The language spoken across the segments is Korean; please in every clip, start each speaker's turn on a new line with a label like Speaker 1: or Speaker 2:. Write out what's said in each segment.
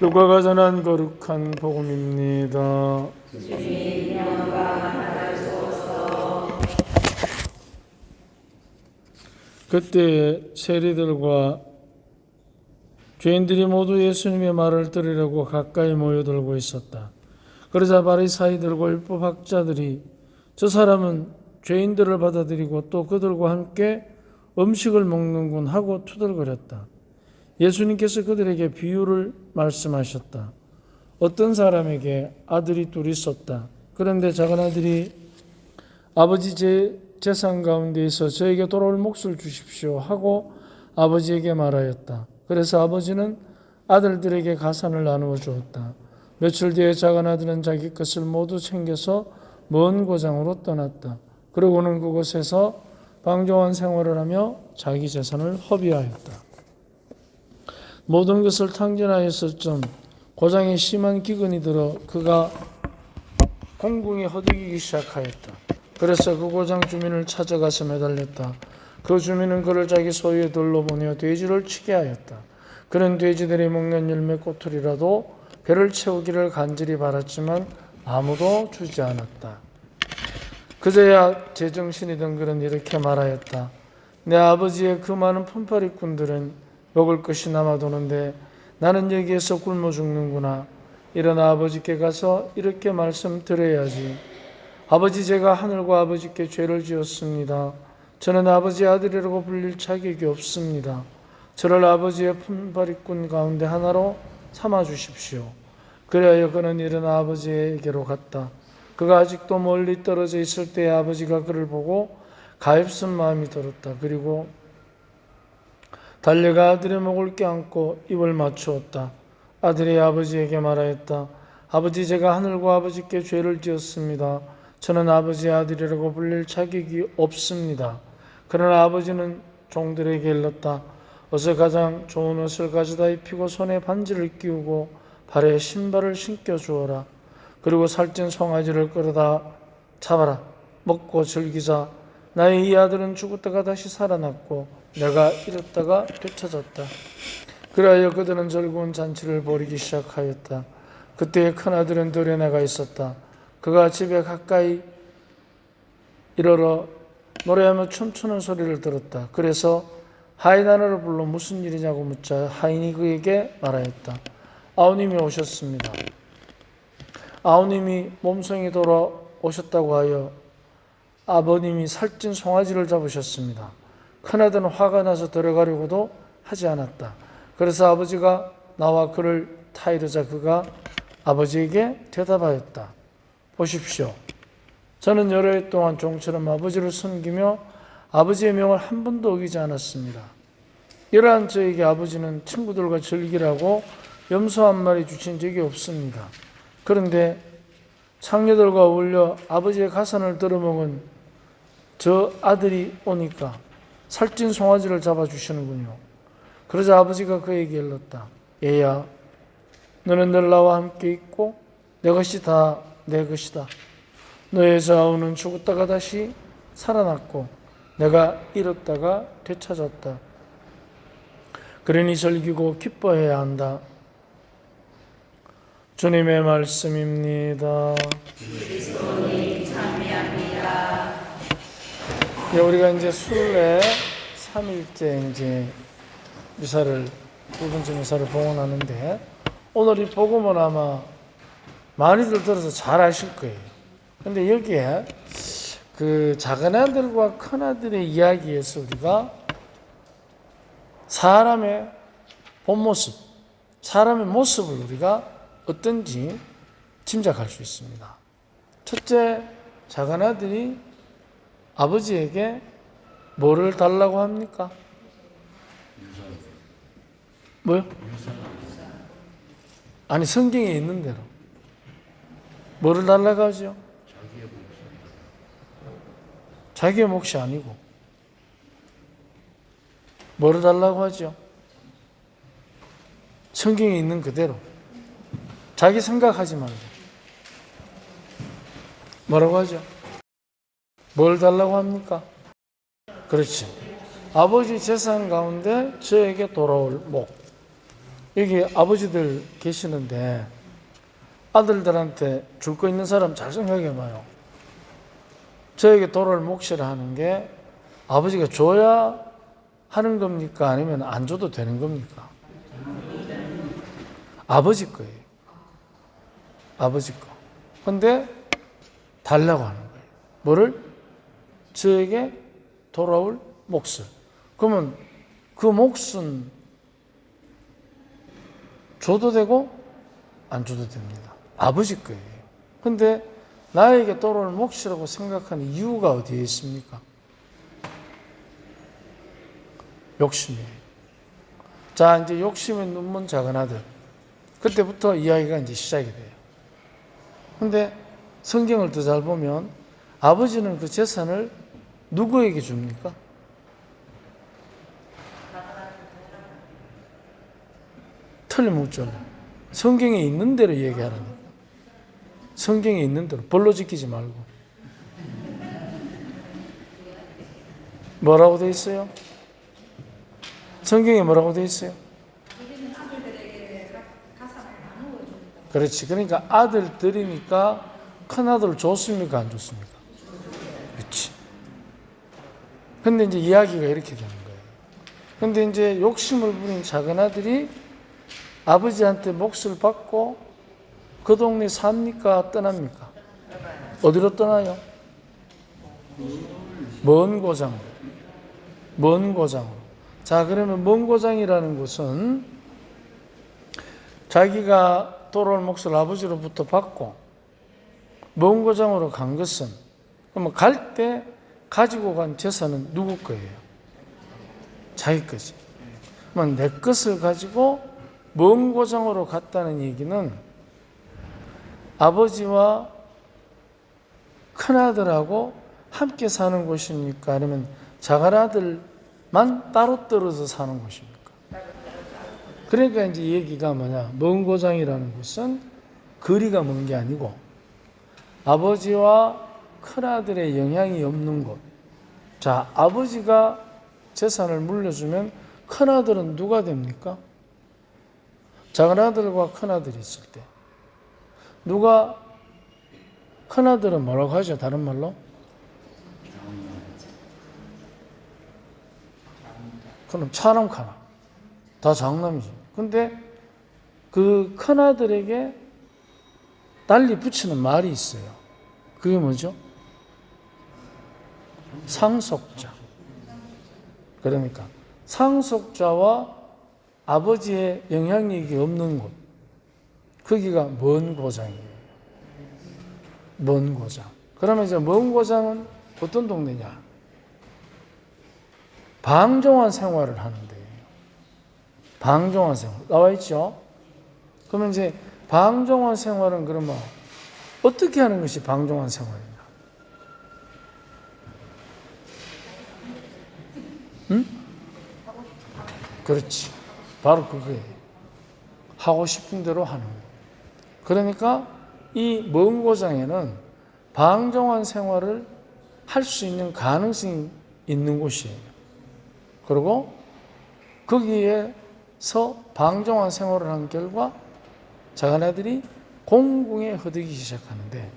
Speaker 1: 누가가 전한 거룩한 복음입니다. 그때 세리들과 죄인들이 모두 예수님의 말을 들으려고 가까이 모여들고 있었다. 그러자 바리사이들과 율법학자들이 저 사람은 죄인들을 받아들이고 또 그들과 함께 음식을 먹는군 하고 투덜거렸다. 예수님께서 그들에게 비유를 말씀하셨다. 어떤 사람에게 아들이 둘이 있었다. 그런데 작은 아들이 아버지 제 재산 가운데에서 저에게 돌아올 몫을 주십시오 하고 아버지에게 말하였다. 그래서 아버지는 아들들에게 가산을 나누어 주었다. 며칠 뒤에 작은 아들은 자기 것을 모두 챙겨서 먼 고장으로 떠났다. 그러고는 그곳에서 방종한 생활을 하며 자기 재산을 허비하였다. 모든 것을 탕진하였을 쯤 고장에 심한 기근이 들어 그가 공궁에 허덕이기 시작하였다. 그래서 그 고장 주민을 찾아가서 매달렸다. 그 주민은 그를 자기 소유의 들로 보내어 돼지를 치게 하였다. 그는 돼지들이 먹는 열매 꼬투리라도 배를 채우기를 간절히 바랐지만 아무도 주지 않았다. 그제야 제정신이던 그는 이렇게 말하였다. 내 아버지의 그 많은 품팔이꾼들은 먹을 것이 남아도는데 나는 여기에서 굶어 죽는구나. 일어나 아버지께 가서 이렇게 말씀드려야지. 아버지, 제가 하늘과 아버지께 죄를 지었습니다. 저는 아버지의 아들이라고 불릴 자격이 없습니다. 저를 아버지의 품팔이꾼 가운데 하나로 삼아 주십시오. 그리하여 그는 일어나 아버지에게로 갔다. 그가 아직도 멀리 떨어져 있을 때에 아버지가 그를 보고 가엾은 마음이 들었다. 그리고 달려가 아들의 목을 껴안고 입을 맞추었다. 아들이 아버지에게 말하였다. 아버지, 제가 하늘과 아버지께 죄를 지었습니다. 저는 아버지의 아들이라고 불릴 자격이 없습니다. 그러나 아버지는 종들에게 일렀다. 어서 가장 좋은 옷을 가져다 입히고 손에 반지를 끼우고 발에 신발을 신겨 주어라. 그리고 살찐 송아지를 끌어다 잡아라. 먹고 즐기자. 나의 이 아들은 죽었다가 다시 살아났고 내가 잃었다가 되찾았다. 그리하여 그들은 즐거운 잔치를 벌이기 시작하였다. 그때 큰아들은 들에 나가 있었다. 그가 집에 가까이 이르러 노래하며 춤추는 소리를 들었다. 그래서 하인하나를 불러 무슨 일이냐고 묻자 하인이 그에게 말하였다. 아우님이 오셨습니다. 아우님이 몸성이 돌아오셨다고 하여 아버님이 살찐 송아지를 잡으셨습니다. 큰아들은 화가 나서 들어가려고도 하지 않았다. 그래서 아버지가 나와 그를 타이르자 그가 아버지에게 대답하였다. 보십시오. 저는 여러 해 동안 종처럼 아버지를 섬기며 아버지의 명을 한 번도 어기지 않았습니다. 이러한 저에게 아버지는 친구들과 즐기라고 염소 한 마리 주신 적이 없습니다. 그런데 창녀들과 어울려 아버지의 가산을 들어먹은 저 아들이 오니까 살찐 송아지를 잡아주시는군요. 그러자 아버지가 그에게 일렀다. 얘야, 너는 늘 나와 함께 있고 내 것이 다 내 것이다. 너의 좌우는 죽었다가 다시 살아났고 내가 잃었다가 되찾았다. 그러니 즐기고 기뻐해야 한다. 주님의 말씀입니다.
Speaker 2: 그리스도님 참여합니다.
Speaker 1: 우리가 이제 순례 3일째 이제 미사를 두 번째 미사를 봉헌하는데 오늘 이 복음은 아마 많이들 들어서 잘 아실 거예요. 근데 여기에 그 작은 아들과 큰 아들의 이야기에서 우리가 사람의 본 모습, 사람의 모습을 우리가 어떤지 짐작할 수 있습니다. 첫째, 작은 아들이 아버지에게 뭐를 달라고 합니까? 뭐요? 아니, 성경에 있는 대로 뭐를 달라고 하죠? 자기의 몫이 아니고 뭐를 달라고 하죠? 성경에 있는 그대로 자기 생각하지 말고 뭐라고 하죠? 뭘 달라고 합니까? 그렇지. 아버지 재산 가운데 저에게 돌아올 목. 여기 아버지들 계시는데 아들들한테 줄 거 있는 사람 잘 생각해 봐요. 저에게 돌아올 몫이라 하는 게 아버지가 줘야 하는 겁니까? 아니면 안 줘도 되는 겁니까? 아버지 거예요. 아버지 거. 근데 달라고 하는 거예요. 뭐를? 저에게 돌아올 몫을. 그러면 그 몫은 줘도 되고 안 줘도 됩니다. 아버지 거예요. 근데 나에게 돌아올 몫이라고 생각하는 이유가 어디에 있습니까? 욕심이에요. 자, 이제 욕심의 눈먼 작은 아들. 그때부터 이야기가 이제 시작이 돼요. 근데 성경을 더 잘 보면 아버지는 그 재산을 누구에게 줍니까? 틀림없죠. 성경에 있는 대로 얘기하라니까. 성경에 있는 대로 벌로 지키지 말고. 뭐라고 돼 있어요? 성경에 뭐라고 돼 있어요? 그렇지. 그러니까 아들들이니까 큰아들 줬습니까? 안 줬습니까? 그렇지. 근데 이제 이야기가 이렇게 되는 거예요. 근데 이제 욕심을 부린 작은 아들이 아버지한테 몫을 받고 그 동네 삽니까? 떠납니까? 어디로 떠나요? 먼 고장으로. 먼 고장으로. 자, 그러면 먼 고장이라는 것은 자기가 돌아올 몫을 아버지로부터 받고 먼 고장으로 간 것은, 그러면 갈 때 가지고 간 재산은 누구 거예요? 자기 거지. 그러면 내 것을 가지고 먼 고장으로 갔다는 얘기는 아버지와 큰아들하고 함께 사는 곳입니까? 아니면 작은아들만 따로 떨어져 사는 곳입니까? 그러니까 이제 얘기가 뭐냐, 먼 고장이라는 것은 거리가 먼 게 아니고 아버지와 큰아들의 영향이 없는 곳. 자, 아버지가 재산을 물려주면 큰아들은 누가 됩니까? 작은아들과 큰아들이 있을 때 누가, 큰아들은 뭐라고 하죠? 다른 말로? 그럼 차남카나 다 장남이지. 근데 그 큰아들에게 달리 붙이는 말이 있어요. 그게 뭐죠? 상속자. 그러니까 상속자와 아버지의 영향력이 없는 곳, 거기가 먼 고장이에요. 먼 고장. 그러면 이제 먼 고장은 어떤 동네냐? 방종한 생활을 하는데, 방종한 생활 나와 있죠. 그러면 이제 방종한 생활은 그러면 어떻게 하는 것이 방종한 생활이냐? 응? 그렇지. 바로 그거예요. 하고 싶은 대로 하는 거예요. 그러니까 이 먼 고장에는 방종한 생활을 할 수 있는 가능성이 있는 곳이에요. 그리고 거기에서 방종한 생활을 한 결과 작은아들이 공궁에 허덕이기 시작하는데,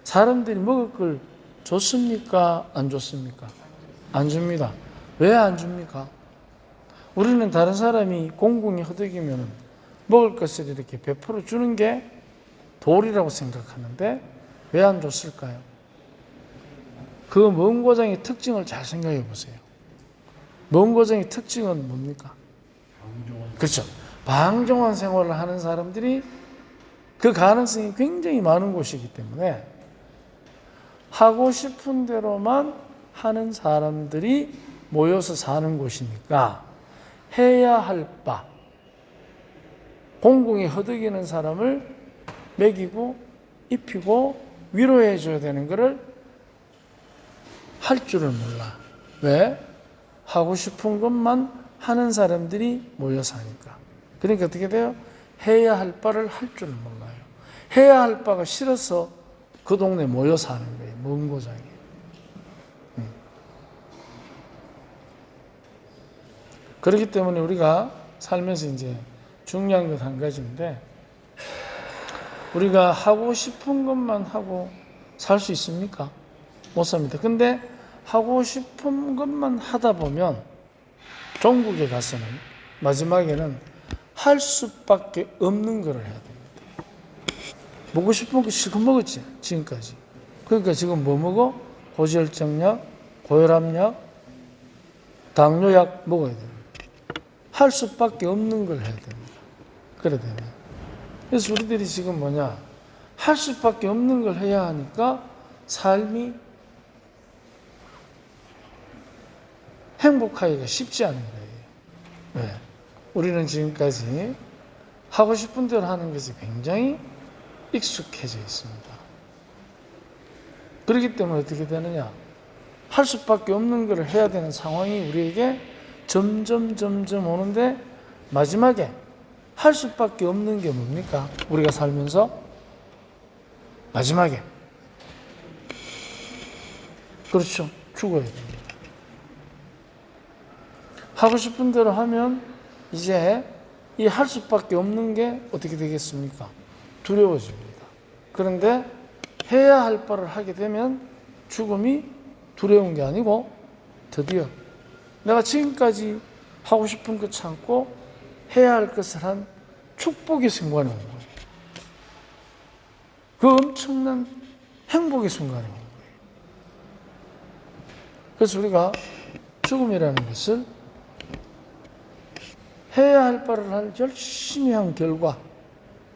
Speaker 1: 사람들이 먹을 걸 줬습니까? 안 줬습니까? 안 줍니다. 왜 안 줍니까? 우리는 다른 사람이 공궁에 허덕이면 먹을 것을 이렇게 베풀어 주는 게 도리라고 생각하는데 왜 안 줬을까요? 그 먼 고장의 특징을 잘 생각해 보세요. 먼 고장의 특징은 뭡니까? 그렇죠. 방종한 생활을 하는 사람들이 그 가능성이 굉장히 많은 곳이기 때문에 하고 싶은 대로만 하는 사람들이 모여서 사는 곳이니까 해야 할 바, 공궁에 허덕이는 사람을 먹이고 입히고 위로해 줘야 되는 것을 할 줄을 몰라. 왜? 하고 싶은 것만 하는 사람들이 모여 사니까. 그러니까 어떻게 돼요? 해야 할 바를 할 줄을 몰라요. 해야 할 바가 싫어서 그 동네 모여 사는 거예요. 먼 고장에. 그렇기 때문에 우리가 살면서 이제 중요한 것 한 가지인데, 우리가 하고 싶은 것만 하고 살 수 있습니까? 못 삽니다. 근데 하고 싶은 것만 하다 보면 종국에 가서는 마지막에는 할 수밖에 없는 걸 해야 됩니다. 먹고 싶은 거 실컷 먹었지, 지금까지. 그러니까 지금 뭐 먹어? 고지혈증약, 고혈압약, 당뇨약 먹어야 됩니다. 할 수밖에 없는 걸 해야 됩니다. 그래야 됩니다. 그래서 우리들이 지금 뭐냐? 할 수밖에 없는 걸 해야 하니까 삶이 행복하기가 쉽지 않은 거예요. 왜? 우리는 지금까지 하고 싶은 대로 하는 것이 굉장히 익숙해져 있습니다. 그렇기 때문에 어떻게 되느냐? 할 수밖에 없는 걸 해야 되는 상황이 우리에게 점점 오는데, 마지막에 할 수밖에 없는 게 뭡니까? 우리가 살면서 마지막에, 그렇죠, 죽어야 됩니다. 하고 싶은 대로 하면 이제 이 할 수밖에 없는 게 어떻게 되겠습니까? 두려워집니다. 그런데 해야 할 바를 하게 되면 죽음이 두려운 게 아니고 드디어 내가 지금까지 하고 싶은 것 참고 해야 할 것을 한 축복의 순간이 오는 거예요. 그 엄청난 행복의 순간이 오는 거예요. 그래서 우리가 죽음이라는 것을 해야 할 바를 할 열심히 한 결과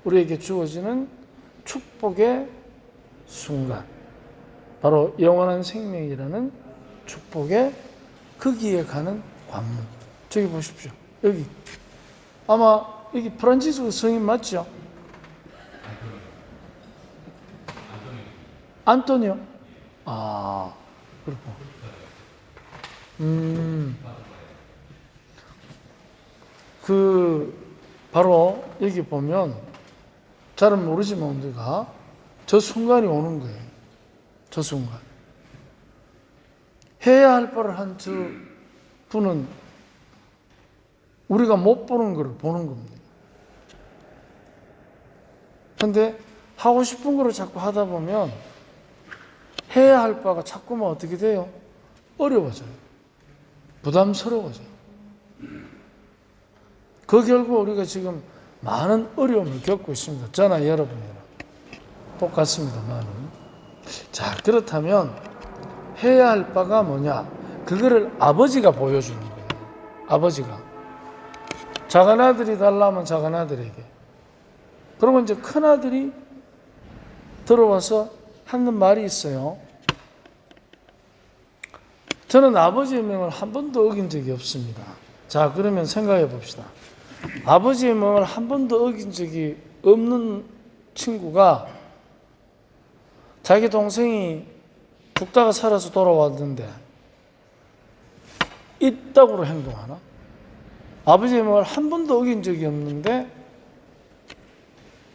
Speaker 1: 우리에게 주어지는 축복의 순간, 바로 영원한 생명이라는 축복의 거기에 가는 관문. 저기 보십시오. 여기 아마 여기 프란치스코 성인 맞죠? 안토니오? 아, 그렇고. 바로 여기 보면 잘은 모르지만 우리가 저 순간이 오는 거예요. 저 순간. 해야 할 바를 한 저 분은 우리가 못 보는 걸 보는 겁니다. 근데 하고 싶은 거를 자꾸 하다 보면 해야 할 바가 자꾸만 어떻게 돼요? 어려워져요. 부담스러워져요. 그 결과 우리가 지금 많은 어려움을 겪고 있습니다. 저나 여러분이랑 똑같습니다만. 자, 그렇다면 해야 할 바가 뭐냐? 그거를 아버지가 보여주는 거예요. 아버지가. 작은 아들이 달라면 작은 아들에게. 그러면 이제 큰 아들이 들어와서 하는 말이 있어요. 저는 아버지의 명을 한 번도 어긴 적이 없습니다. 자, 그러면 생각해 봅시다. 아버지의 명을 한 번도 어긴 적이 없는 친구가 자기 동생이 죽다가 살아서 돌아왔는데 이따구로 행동하나? 아버지의 명을 한 번도 어긴 적이 없는데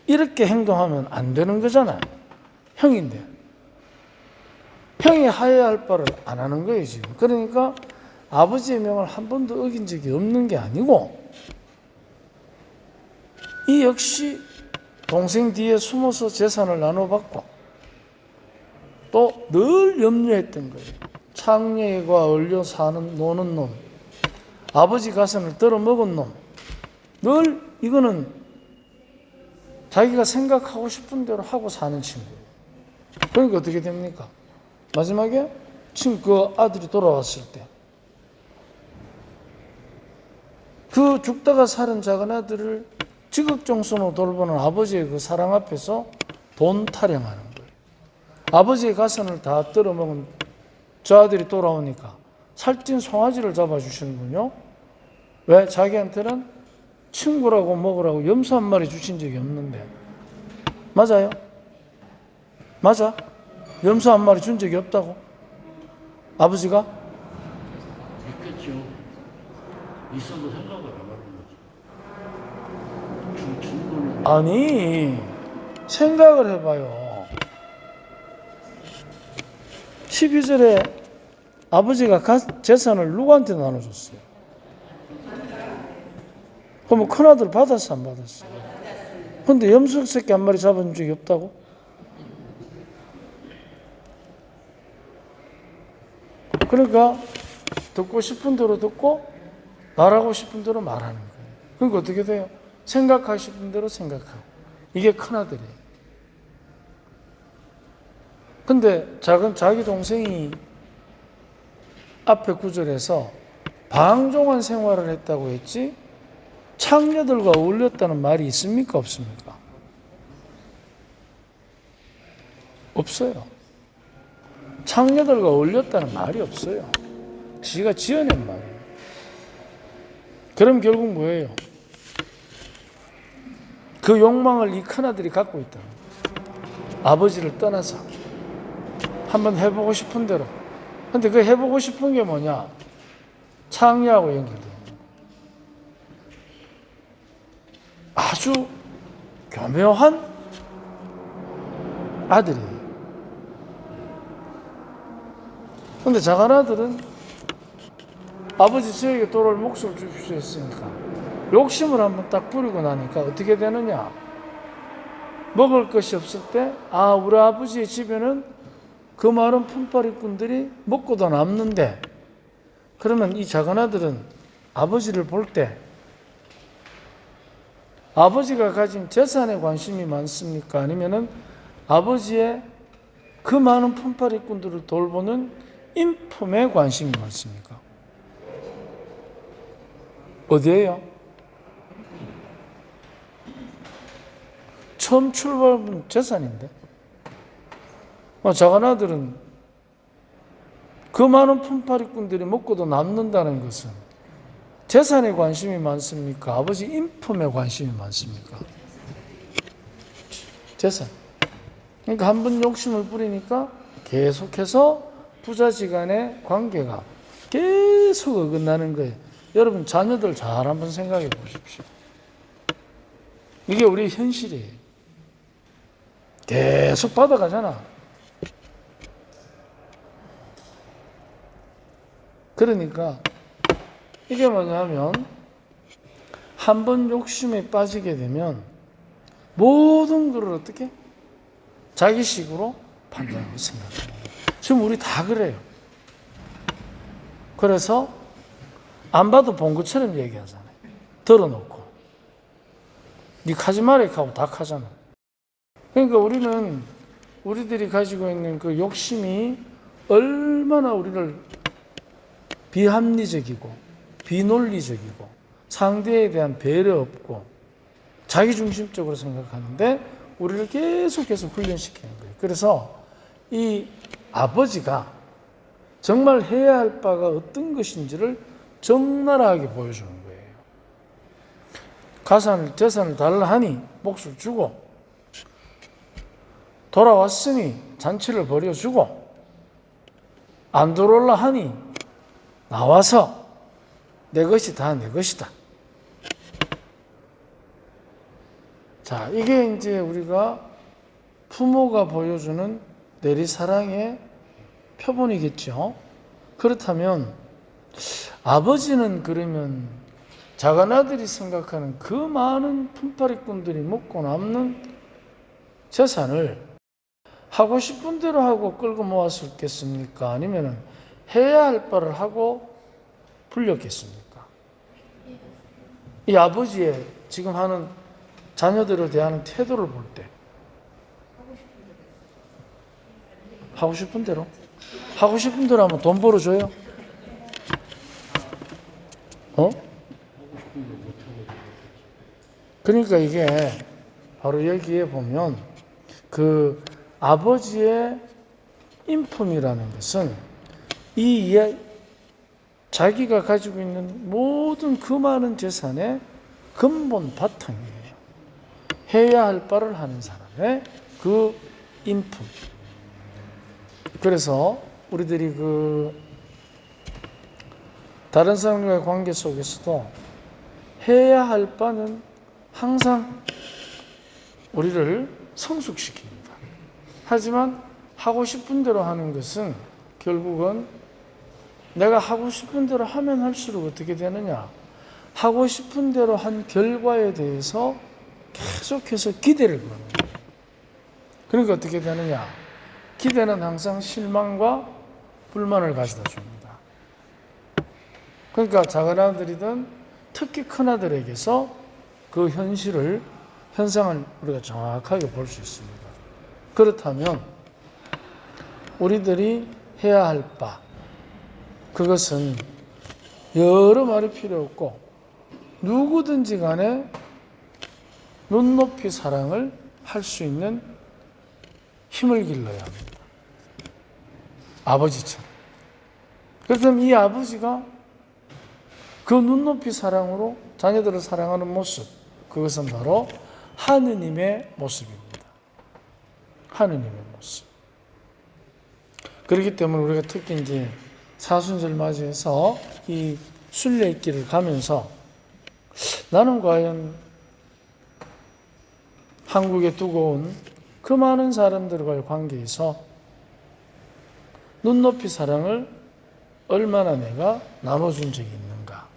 Speaker 1: 이렇게 행동하면 안 되는 거잖아요. 형인데. 형이 해야 할 바를 안 하는 거예요, 지금. 그러니까 아버지의 명을 한 번도 어긴 적이 없는 게 아니고, 이 역시 동생 뒤에 숨어서 재산을 나눠받고 또 늘 염려했던 거예요. 창녀과 어울려 노는 놈, 아버지 가산을 들어먹은 놈, 늘 이거는 자기가 생각하고 싶은 대로 하고 사는 친구예요. 그러니까 어떻게 됩니까? 마지막에 그 아들이 돌아왔을 때 그 죽다가 살은 작은 아들을 지극정성으로 돌보는 아버지의 그 사랑 앞에서 돈 타령하는 거예요. 아버지의 가산을 다 떨어먹은 저 아들이 돌아오니까 살찐 송아지를 잡아주시는군요. 왜? 자기한테는 친구라고 먹으라고 염소 한 마리 주신 적이 없는데. 맞아요? 맞아? 염소 한 마리 준 적이 없다고? 아버지가?
Speaker 3: 있겠죠. 있어도 생각을 안 하는 거지. 준 거는.
Speaker 1: 아니, 생각을 해봐요. 12절에 아버지가 재산을 누구한테 나눠줬어요? 그럼 큰아들 받았어 안 받았어? 근데 염소 새끼 한 마리 잡은 적이 없다고? 그러니까 듣고 싶은 대로 듣고 말하고 싶은 대로 말하는 거예요. 그러니까 어떻게 돼요? 생각하고 싶은 대로 생각하고. 이게 큰아들이에요. 근데 작은 자기 동생이 앞에 구절에서 방종한 생활을 했다고 했지 창녀들과 어울렸다는 말이 있습니까? 없습니까? 없어요. 창녀들과 어울렸다는 말이 없어요. 지가 지어낸 말이에요. 그럼 결국 뭐예요? 그 욕망을 이 큰아들이 갖고 있다. 아버지를 떠나서 한번 해보고 싶은 대로. 근데 그 해보고 싶은 게 뭐냐? 창녀하고 연결돼요. 아주 교묘한 아들이에요. 근데 작은 아들은 아버지 저에게 돌아올 몫을 주십시오 했으니까 욕심을 한번 딱 부리고 나니까 어떻게 되느냐? 먹을 것이 없을 때 우리 아버지의 집에는 그 많은 품팔이꾼들이 먹고도 남는데 그러면 이 작은 아들은 아버지를 볼 때 아버지가 가진 재산에 관심이 많습니까? 아니면은 아버지의 그 많은 품팔이꾼들을 돌보는 인품에 관심이 많습니까? 어디에요? 처음 출발은 재산인데 작은 아들은 그 많은 품팔이꾼들이 먹고도 남는다는 것은 재산에 관심이 많습니까? 아버지 인품에 관심이 많습니까? 재산. 그러니까 한 번 욕심을 부리니까 계속해서 부자지간의 관계가 계속 어긋나는 거예요. 여러분 자녀들 잘 한번 생각해 보십시오. 이게 우리 현실이에요. 계속 받아가잖아. 그러니까 이게 뭐냐면 한 번 욕심에 빠지게 되면 모든 것을 어떻게? 자기식으로 판단하고 생각합니다. 지금 우리 다 그래요. 그래서 안 봐도 본 것처럼 얘기하잖아요. 들어놓고. 니 하지 말아 하고 다 하잖아. 그러니까 우리들이 가지고 있는 그 욕심이 얼마나 우리를 비합리적이고 비논리적이고 상대에 대한 배려 없고 자기중심적으로 생각하는데 우리를 계속해서 훈련시키는 거예요. 그래서 이 아버지가 정말 해야 할 바가 어떤 것인지를 적나라하게 보여주는 거예요. 재산을 달라 하니 몫을 주고 돌아왔으니 잔치를 벌여주고 안 들어올라 하니 나와서 내 것이 다 내 것이다. 자, 이게 이제 우리가 부모가 보여주는 내리사랑의 표본이겠죠. 그렇다면 아버지는 그러면 작은 아들이 생각하는 그 많은 품팔이꾼들이 먹고 남는 재산을 하고 싶은 대로 하고 끌고 모았었겠습니까? 아니면 해야 할 바를 하고 불렸겠습니까? 이 아버지의 지금 하는 자녀들을 대하는 태도를 볼 때 하고 싶은 대로 하면 돈 벌어줘요? 그러니까 이게 바로 여기에 보면 그 아버지의 인품이라는 것은 자기가 가지고 있는 모든 그 많은 재산의 근본 바탕이에요. 해야 할 바를 하는 사람의 그 인품. 그래서 우리들이 다른 사람과의 관계 속에서도 해야 할 바는 항상 우리를 성숙시킵니다. 하지만 하고 싶은 대로 하는 것은 결국은 내가 하고 싶은 대로 하면 할수록 어떻게 되느냐? 하고 싶은 대로 한 결과에 대해서 계속해서 기대를 거는 거예요. 그러니까 어떻게 되느냐? 기대는 항상 실망과 불만을 가져다 줍니다. 그러니까 작은 아들이든 특히 큰 아들에게서 그 현상을 우리가 정확하게 볼 수 있습니다. 그렇다면 우리들이 해야 할 바, 그것은 여러 말이 필요 없고 누구든지 간에 눈높이 사랑을 할 수 있는 힘을 길러야 합니다. 아버지처럼. 그렇다면 이 아버지가 그 눈높이 사랑으로 자녀들을 사랑하는 모습, 그것은 바로 하느님의 모습입니다. 하느님의 모습. 그렇기 때문에 우리가 특히 이제 사순절 맞이해서 이 순례길을 가면서 나는 과연 한국에 두고 온 그 많은 사람들과의 관계에서 눈높이 사랑을 얼마나 내가 나눠준 적이 있는가?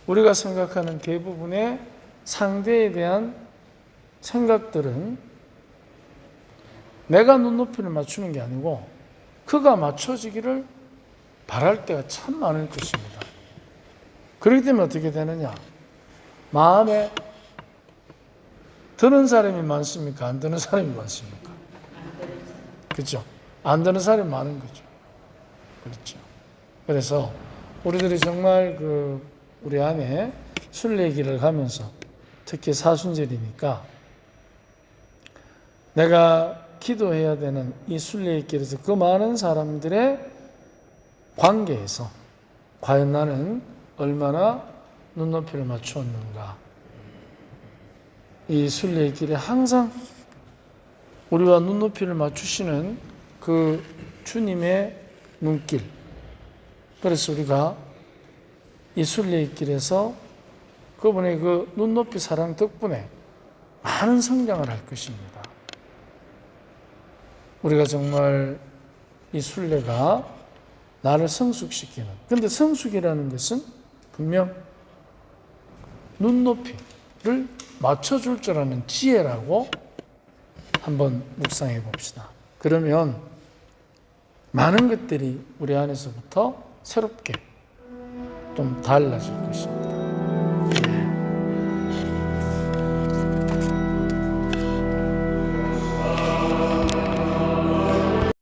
Speaker 1: 우리가 생각하는 대부분의 상대에 대한 생각들은 내가 눈높이를 맞추는 게 아니고 그가 맞춰지기를 바랄 때가 참 많을 것입니다. 그렇기 때문에 어떻게 되느냐? 마음에 드는 사람이 많습니까? 안 드는 사람이 많습니까? 그렇죠? 안 드는 사람이 많은 거죠. 그렇죠. 그래서 우리들이 정말 우리 안에 순례길을 가면서 특히 사순절이니까 내가 기도해야 되는 이 순례길에서 그 많은 사람들의 관계에서 과연 나는 얼마나 눈높이를 맞추었는가. 이 순례의 길에 항상 우리와 눈높이를 맞추시는 그 주님의 눈길. 그래서 우리가 이 순례의 길에서 그분의 그 눈높이 사랑 덕분에 많은 성장을 할 것입니다. 우리가 정말 이 순례가 나를 성숙시키는. 근데 성숙이라는 것은 분명 눈높이를 맞춰줄 줄 아는 지혜라고 한번 묵상해 봅시다. 그러면 많은 것들이 우리 안에서부터 새롭게 좀 달라질 것입니다.